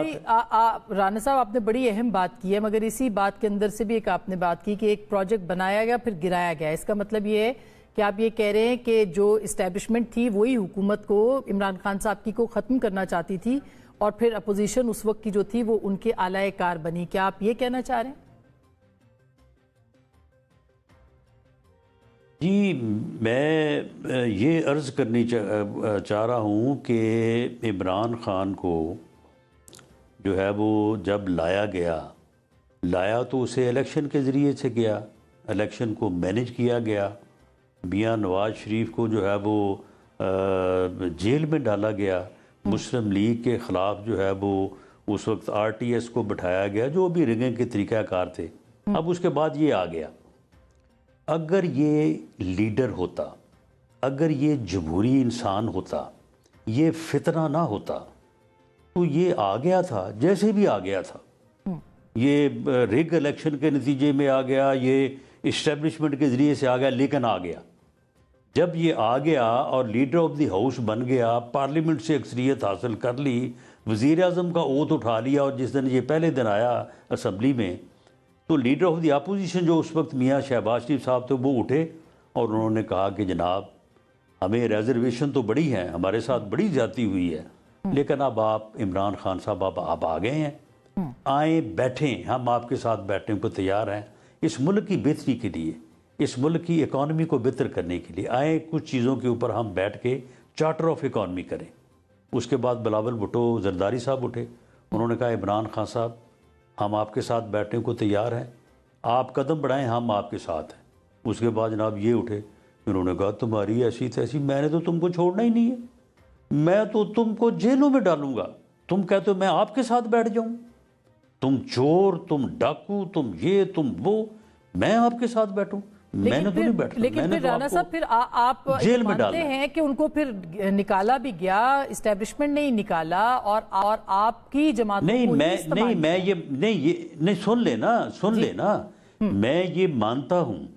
बड़ी राना साहब आपने बड़ी अहम बात की है, मगर इसी बात के अंदर से भी एक आपने बात की कि एक प्रोजेक्ट बनाया गया फिर गिराया गया। इसका मतलब ये है कि आप ये कह रहे हैं कि जो इस्टेब्लिशमेंट थी वही हुकूमत को, इमरान खान साहब की को ख़त्म करना चाहती थी और फिर अपोजिशन उस वक्त की जो थी वो उनके आलाए कार बनी। क्या आप ये कहना चाह रहे हैं? जी, मैं ये अर्ज़ करनी चाह रहा हूँ कि इमरान खान को जो है वो जब लाया तो उसे इलेक्शन के ज़रिए से गया, इलेक्शन को मैनेज किया गया। मियां नवाज शरीफ को जो है वो जेल में डाला गया, मुस्लिम लीग के ख़िलाफ़ जो है वो उस वक्त RTS को बिठाया गया, जो भी रिगिंग के तरीक़ाकार थे। अब उसके बाद ये आ गया। अगर ये लीडर होता, अगर ये जमहूरी इंसान होता, ये फितना ना होता, तो ये आ गया था जैसे भी आ गया था। ये रिग इलेक्शन के नतीजे में आ गया, ये इस्टेब्लिशमेंट के ज़रिए से आ गया, लेकिन आ गया। जब ये आ गया और लीडर ऑफ द हाउस बन गया, पार्लियामेंट से अक्सरियत हासिल कर ली, वज़ीर आज़म का ओथ उठा लिया, और जिस दिन ये पहले दिन आया असम्बली में, तो लीडर ऑफ द अपोजिशन जो उस वक्त मियाँ शहबाज शरीफ साहब थे, वो उठे और उन्होंने कहा कि जनाब हमें रिजर्वेशन तो बड़ी हैं, हमारे साथ बड़ी ज़्यादती हुई है, लेकिन अब आप इमरान खान साहब आप आ गए हैं, आए बैठें, हम आपके साथ बैठने को तैयार हैं। इस मुल्क की बेहतरी के लिए, इस मुल्क की इकॉनमी को बेहतर करने के लिए आए, कुछ चीज़ों के ऊपर हम बैठ के चार्टर ऑफ इकॉनमी करें। उसके बाद बिलावल भुट्टो जरदारी साहब उठे, उन्होंने कहा इमरान खान साहब हम आपके साथ बैठने को तैयार हैं, आप कदम बढ़ाएं, हम आपके साथ हैं। उसके बाद जनाब ये उठे, उन्होंने कहा तुम्हारी ऐसी तैसी, मैंने तो तुमको छोड़ना ही नहीं है, मैं तो तुमको जेलों में डालूंगा, तुम कहते हो मैं आपके साथ बैठ जाऊं, तुम चोर, तुम डाकू, तुम ये तुम वो, मैं आपके साथ बैठूं? मैंने तो नहीं बैठा। लेकिन फिर राना साहब फिर आप जेल में मानते हैं कि उनको फिर निकाला भी गया, इस्टेब्लिशमेंट ने ही निकाला और आपकी जमात नहीं, मैं सुन लेना मैं ये मानता हूं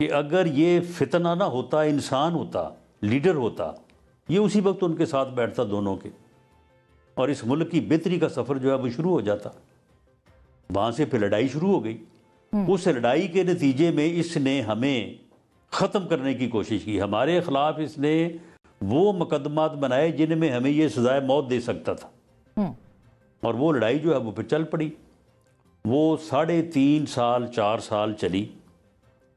कि अगर ये फितना ना होता, इंसान होता, लीडर होता, ये उसी वक्त उनके साथ बैठता दोनों के, और इस मुल्क की बेहतरी का सफ़र जो है वो शुरू हो जाता। वहाँ से फिर लड़ाई शुरू हो गई। उस लड़ाई के नतीजे में इसने हमें ख़त्म करने की कोशिश की, हमारे ख़िलाफ़ इसने वो मुकदमात बनाए जिनमें हमें ये सज़ाए मौत दे सकता था, और वो लड़ाई जो है वो फिर चल पड़ी। वो 3.5 साल 4 साल चली।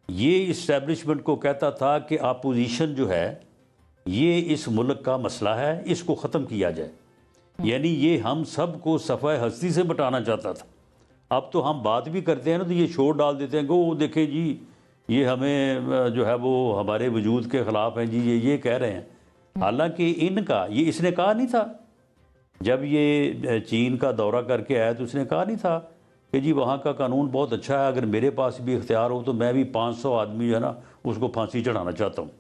ये इस्टेब्लिशमेंट को कहता था कि अपोजिशन जो है ये इस मुल्क का मसला है, इसको ख़त्म किया जाए, यानी ये हम सब को सफ़ाए हस्ती से बटाना चाहता था। अब तो हम बात भी करते हैं ना, तो ये शोर डाल देते हैं कि वो देखे जी ये हमें जो है वो हमारे वजूद के ख़िलाफ़ हैं जी, ये कह रहे हैं। हालांकि इनका ये इसने कहा नहीं था, जब ये चीन का दौरा करके आया तो उसने कहा नहीं था कि जी वहाँ का कानून बहुत अच्छा है, अगर मेरे पास भी इख्तियार हो तो मैं भी 500 आदमी जो है ना उसको फांसी चढ़ाना चाहता हूँ।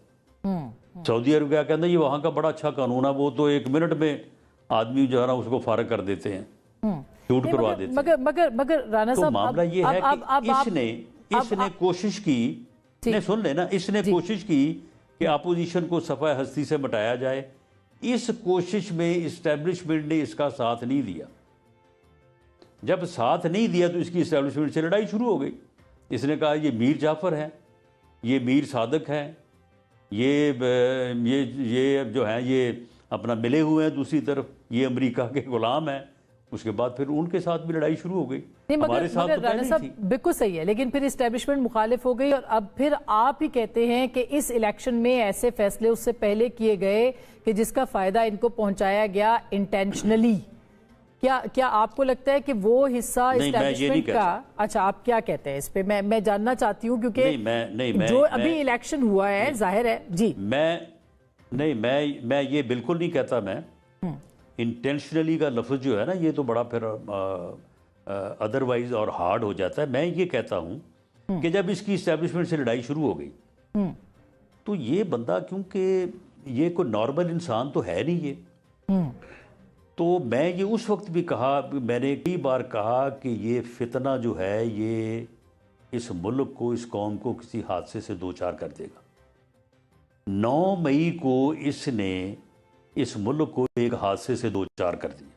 सऊदी अरब क्या कहता है, ये वहाँ का बड़ा अच्छा कानून है, वो तो 1 मिनट में आदमी जो है ना उसको फारग कर देते हैं, शूट करवा देते हैं। मगर राना साहब, तो मामला ये है कि इसने कोशिश की, ने सुन लेना, इसने कोशिश की कि अपोजिशन को सफ़ाए हस्ती से मिटाया जाए। इस कोशिश में इस्टेब्लिशमेंट ने इसका साथ नहीं दिया। जब साथ नहीं दिया तो इसकी इस्टेब्लिशमेंट से लड़ाई शुरू हो गई। इसने कहा ये मीर जाफ़र हैं, ये मीर सादक हैं, ये जो हैं ये अपना मिले हुए हैं, दूसरी तरफ ये अमेरिका के गुलाम हैं। उसके बाद फिर उनके साथ भी लड़ाई शुरू हो गई। हमारे साथ तो पहले ही थी। बिल्कुल सही है, लेकिन फिर इस्टेब्लिशमेंट मुखालिफ हो गई, और अब फिर आप ही कहते हैं कि इस इलेक्शन में ऐसे फैसले उससे पहले किए गए कि जिसका फायदा इनको पहुंचाया गया इंटेंशनली। क्या आपको लगता है कि वो हिस्सा इस्टेब्लिशमेंट का? अच्छा, आप क्या कहते हैं इस पे? मैं जानना चाहती हूँ, क्योंकि जो अभी इलेक्शन हुआ है जाहिर है जी। मैं ये बिल्कुल नहीं कहता। मैं इंटेंशनली का लफ्ज़ जो है ना, ये तो बड़ा फिर अदरवाइज और हार्ड हो जाता है। मैं ये कहता हूँ कि जब इसकी इस्टेब्लिशमेंट से लड़ाई शुरू हो गई तो ये बंदा, क्योंकि ये कोई नॉर्मल इंसान तो है नहीं ये, तो मैं ये उस वक्त भी कहा, मैंने कई बार कहा कि ये फितना जो है ये इस मुल्क को, इस कौम को किसी हादसे से दो चार कर देगा। 9 मई को इसने इस मुल्क को एक हादसे से दो चार कर दिया।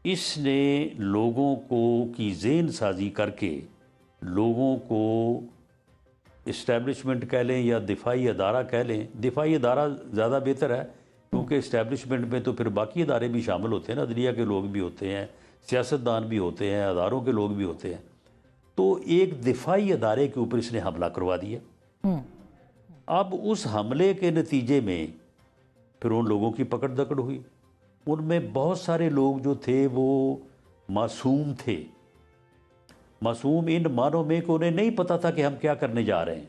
इसने लोगों को की ज़हन साजी करके लोगों को इस्टेब्लिशमेंट कह लें या दिफाई अदारा कह लें, दिफाई अदारा ज़्यादा बेहतर है क्योंकि इस्टेब्लिशमेंट में तो फिर बाकी अदारे भी शामिल होते हैं ना, अदलिया के लोग भी होते हैं, सियासतदान भी होते हैं, अदारों के लोग भी होते हैं। तो एक दिफाई अदारे के ऊपर इसने हमला करवा दिया। अब उस हमले के नतीजे में फिर उन लोगों की पकड़ दकड़ हुई। उनमें बहुत सारे लोग जो थे वो मासूम थे। मासूम इन मानों में कि उन्हें नहीं पता था कि हम क्या करने जा रहे हैं।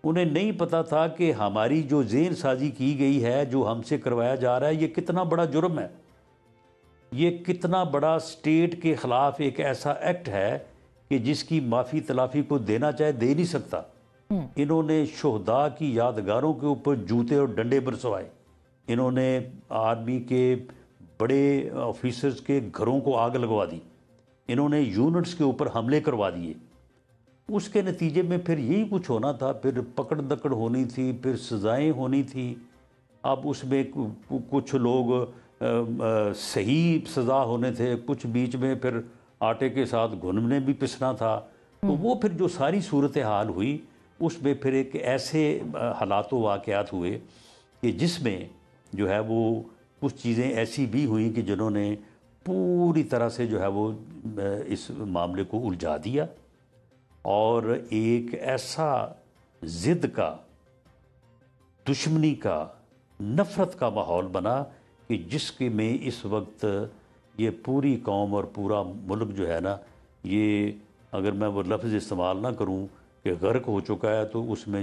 उन्हें नहीं पता था कि हमारी जो ज़हन साजी की गई है, जो हमसे करवाया जा रहा है, ये कितना बड़ा जुर्म है, ये कितना बड़ा स्टेट के ख़िलाफ़ एक ऐसा एक्ट है कि जिसकी माफ़ी तलाफ़ी को देना चाहे दे नहीं सकता। इन्होंने शोहदा की यादगारों के ऊपर जूते और डंडे बरसवाए। इन्होंने आर्मी के बड़े ऑफिसर्स के घरों को आग लगवा दी। इन्होंने यूनिट्स के ऊपर हमले करवा दिए। उसके नतीजे में फिर यही कुछ होना था, फिर पकड़ दकड़ होनी थी, फिर सज़ाएं होनी थी। अब उसमें कुछ लोग सही सज़ा होने थे, कुछ बीच में फिर आटे के साथ घुन भी पिसना था। तो वो फिर जो सारी सूरत हाल हुई उसमें फिर एक ऐसे हालात वाक़यात हुए कि जिसमें जो है वो कुछ चीज़ें ऐसी भी हुई कि जिन्होंने पूरी तरह से जो है वो इस मामले को उलझा दिया और एक ऐसा ज़िद का, दुश्मनी का, नफ़रत का माहौल बना कि जिसके में इस वक्त ये पूरी कौम और पूरा मुल्क जो है ना, ये अगर मैं वो लफ्ज़ इस्तेमाल ना करूं कि गर्क हो चुका है, तो उसमें